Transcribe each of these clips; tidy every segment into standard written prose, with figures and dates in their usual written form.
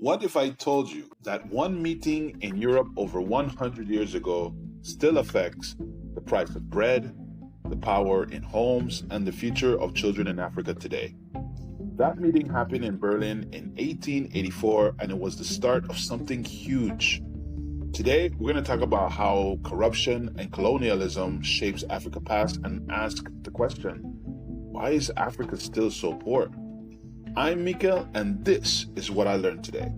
What if I told you that one meeting in Europe over 100 years ago still affects the price of bread, the power in homes, and the future of children in Africa today? That meeting happened in Berlin in 1884, and it was the start of something huge. Today, we're going to talk about how corruption and colonialism shapes Africa past and ask the question, why is Africa still so poor? I'm Mikael, and this is what I learned today.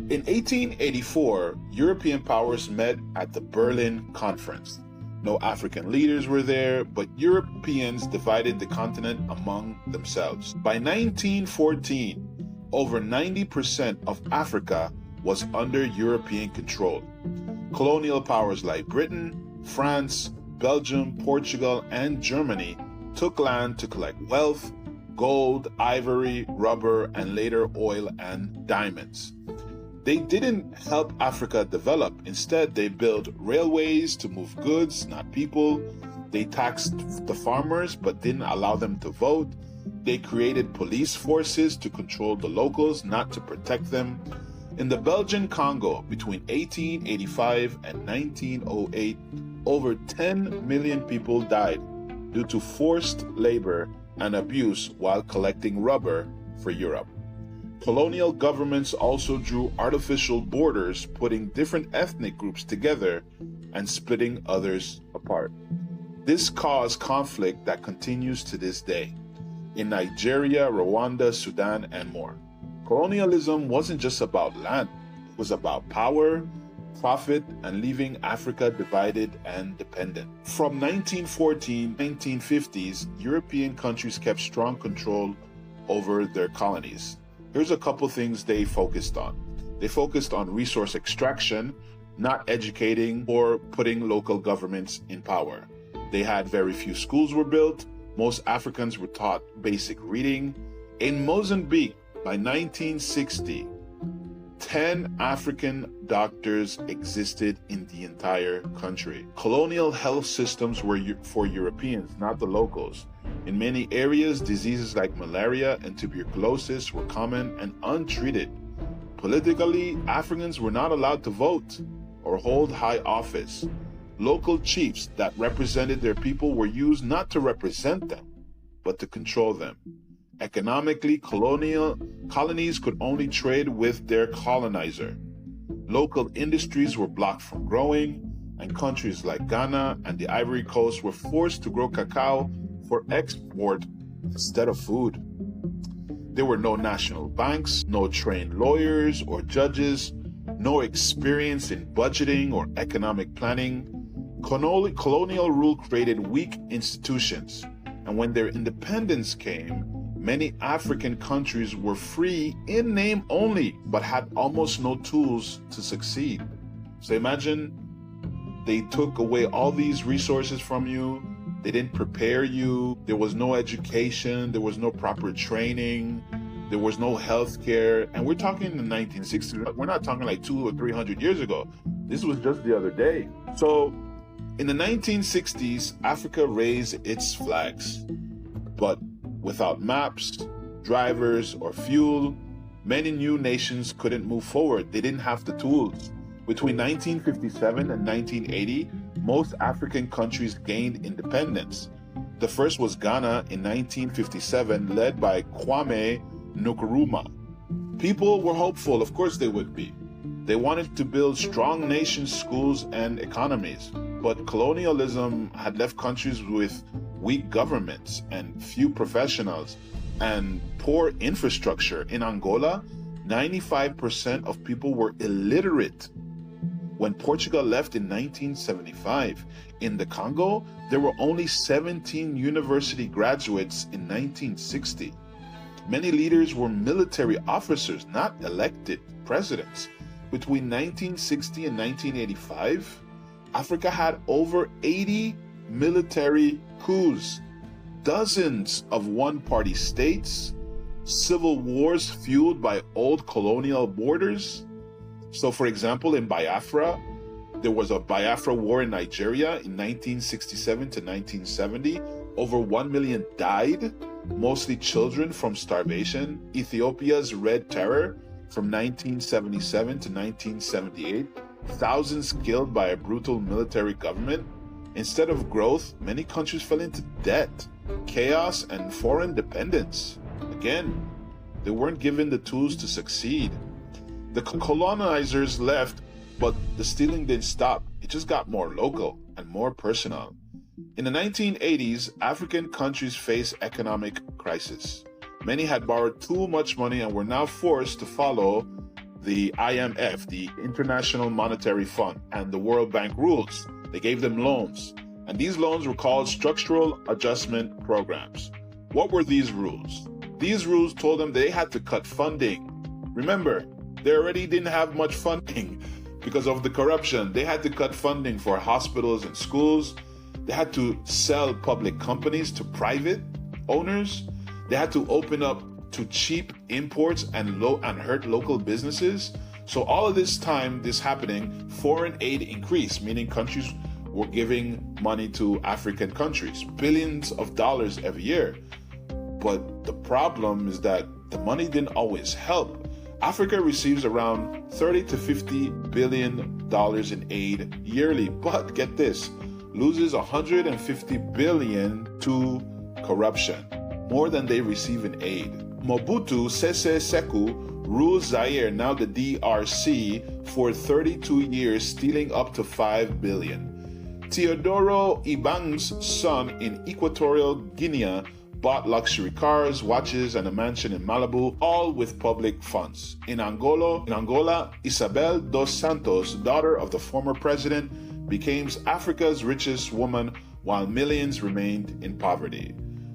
In 1884, European powers met at the Berlin Conference. No African leaders were there, but Europeans divided the continent among themselves. By 1914, over 90% of Africa was under European control. Colonial powers like Britain, France, Belgium, Portugal, and Germany took land to collect wealth, gold, ivory, rubber, and later oil and diamonds. They didn't help Africa develop. Instead, they built railways to move goods, not people. They taxed the farmers but didn't allow them to vote. They created police forces to control the locals, not to protect them. In the Belgian Congo, between 1885 and 1908, over 10 million people died due to forced labor and abuse while collecting rubber for Europe. Colonial governments also drew artificial borders, putting different ethnic groups together and splitting others apart. This caused conflict that continues to this day in Nigeria, Rwanda, Sudan, and more. Colonialism wasn't just about land, it was about power, profit, and leaving Africa divided and dependent. From 1914 to 1950s, European countries kept strong control over their colonies. Here's a couple things they focused on. They focused on resource extraction, not educating or putting local governments in power. They had very few schools were built. Most Africans were taught basic reading. In Mozambique, by 1960, 10 African doctors existed in the entire country. Colonial health systems were for Europeans, not the locals. In many areas, diseases like malaria and tuberculosis were common and untreated. Politically, Africans were not allowed to vote or hold high office. Local chiefs that represented their people were used not to represent them, but to control them. Economically, colonies could only trade with their colonizer. Local industries were blocked from growing, and countries like Ghana and the Ivory Coast were forced to grow cacao for export instead of food. There were no national banks, no trained lawyers or judges, no experience in budgeting or economic planning. Colonial rule created weak institutions, and when their independence came, many African countries were free in name only, but had almost no tools to succeed. So imagine they took away all these resources from you. They didn't prepare you. There was no education. There was no proper training. There was no health care. And we're talking in the 1960s. We're not talking like 200 or 300 years ago. This was just the other day. So in the 1960s, Africa raised its flags. But without maps, drivers, or fuel, many new nations couldn't move forward. They didn't have the tools. Between 1957 and 1980, most African countries gained independence. The first was Ghana in 1957, led by Kwame Nkrumah. People were hopeful, of course they would be. They wanted to build strong nations, schools, and economies. But colonialism had left countries with weak governments and few professionals and poor infrastructure. In Angola, 95% of people were illiterate when Portugal left in 1975. In the Congo, there were only 17 university graduates in 1960. Many leaders were military officers, not elected presidents. Between 1960 and 1985, Africa had over 80 military coups, dozens of one-party states, civil wars fueled by old colonial borders. So, for example, in Biafra, there was a Biafra war in Nigeria in 1967 to 1970. Over 1 million died, mostly children from starvation. Ethiopia's Red Terror from 1977 to 1978, thousands killed by a brutal military government. Instead of growth, many countries fell into debt, chaos, and foreign dependence. Again, they weren't given the tools to succeed. The colonizers left, but the stealing didn't stop. It just got more local and more personal. In the 1980s, African countries faced economic crisis. Many had borrowed too much money and were now forced to follow the IMF, the International Monetary Fund, and the World Bank rules. They gave them loans, and these loans were called structural adjustment programs. What were these rules? These rules told them they had to cut funding. Remember, they already didn't have much funding because of the corruption. They had to cut funding for hospitals and schools. They had to sell public companies to private owners. They had to open up to cheap imports and hurt local businesses. So all of this time, this happening, foreign aid increased, meaning countries were giving money to African countries, billions of dollars every year. But the problem is that the money didn't always help. Africa receives around 30 to 50 billion dollars in aid yearly, but get this, loses 150 billion to corruption, more than they receive in aid. Mobutu Sese Seko rules Zaire, now the DRC, for 32 years, stealing up to 5 billion. Teodoro Ibang's son in Equatorial Guinea bought luxury cars, watches, and a mansion in Malibu, all with public funds. In Angola, Isabel dos Santos, daughter of the former president, became Africa's richest woman while millions remained in poverty.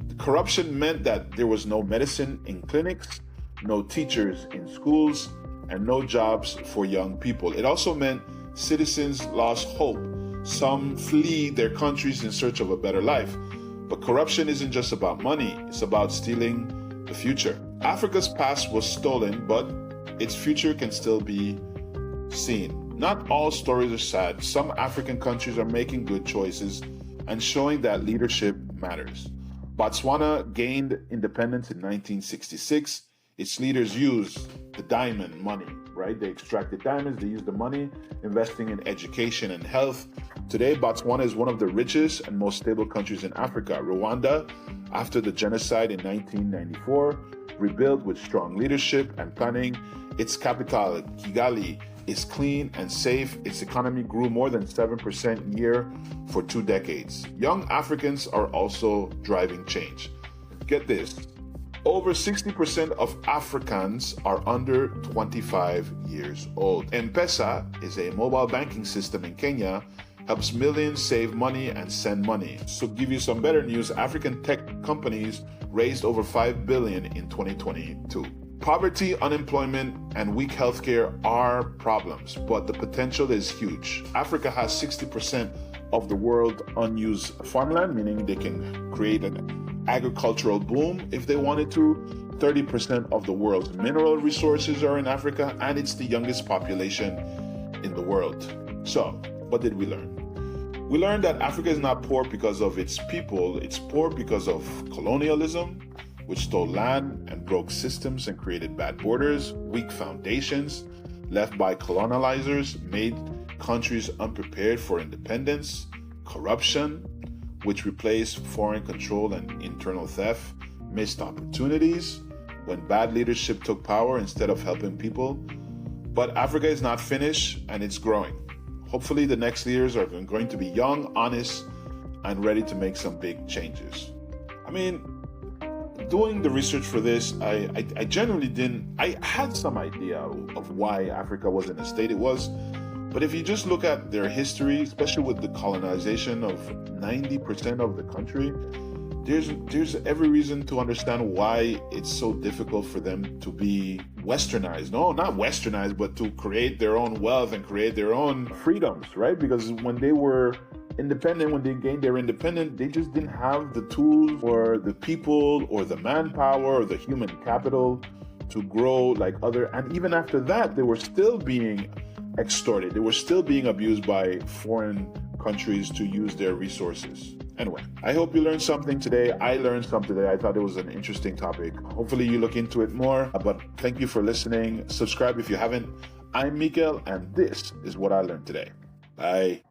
The corruption meant that there was no medicine in clinics, no teachers in schools, and no jobs for young people. It also meant citizens lost hope. Some flee their countries in search of a better life. But corruption isn't just about money, it's about stealing the future. Africa's past was stolen, but its future can still be seen. Not all stories are sad. Some African countries are making good choices and showing that leadership matters. Botswana gained independence in 1966. Its leaders used the diamond money, right? They extracted diamonds, they used the money, investing in education and health. Today, Botswana is one of the richest and most stable countries in Africa. Rwanda, after the genocide in 1994, rebuilt with strong leadership and planning. Its capital, Kigali, is clean and safe. Its economy grew more than 7% a year for 2 decades. Young Africans are also driving change. Get this. Over 60% of Africans are under 25 years old. M-Pesa is a mobile banking system in Kenya, helps millions save money and send money. So give you some better news, African tech companies raised over $5 billion in 2022. Poverty, unemployment, and weak healthcare are problems, but the potential is huge. Africa has 60% of the world's unused farmland, meaning they can create an agricultural boom if they wanted to. 30% of the world's mineral resources are in Africa, and it's the youngest population in the world. So, what did we learn? We learned that Africa is not poor because of its people, it's poor because of colonialism, which stole land and broke systems and created bad borders. Weak foundations left by colonizers made countries unprepared for independence. Corruption, which replaced foreign control and internal theft. Missed opportunities when bad leadership took power instead of helping people. But Africa is not finished, and it's growing. Hopefully the next leaders are going to be young, honest, and ready to make some big changes. I mean, doing the research for this, I generally didn't. I had some idea of why Africa was in the state it was, but if you just look at their history, especially with the colonization of 90% of the country, there's every reason to understand why it's so difficult for them to be westernized. No, not westernized, but to create their own wealth and create their own freedoms, right? Because when they were independent, when they gained their independence, they just didn't have the tools or the people or the manpower or the human capital to grow like other. And even after that, they were still being extorted. They were still being abused by foreign countries to use their resources. Anyway, I hope you learned something today. I learned something today. I thought it was an interesting topic. Hopefully you look into it more. But thank you for listening. Subscribe if you haven't. I'm Mikael, and this is what I learned today. Bye.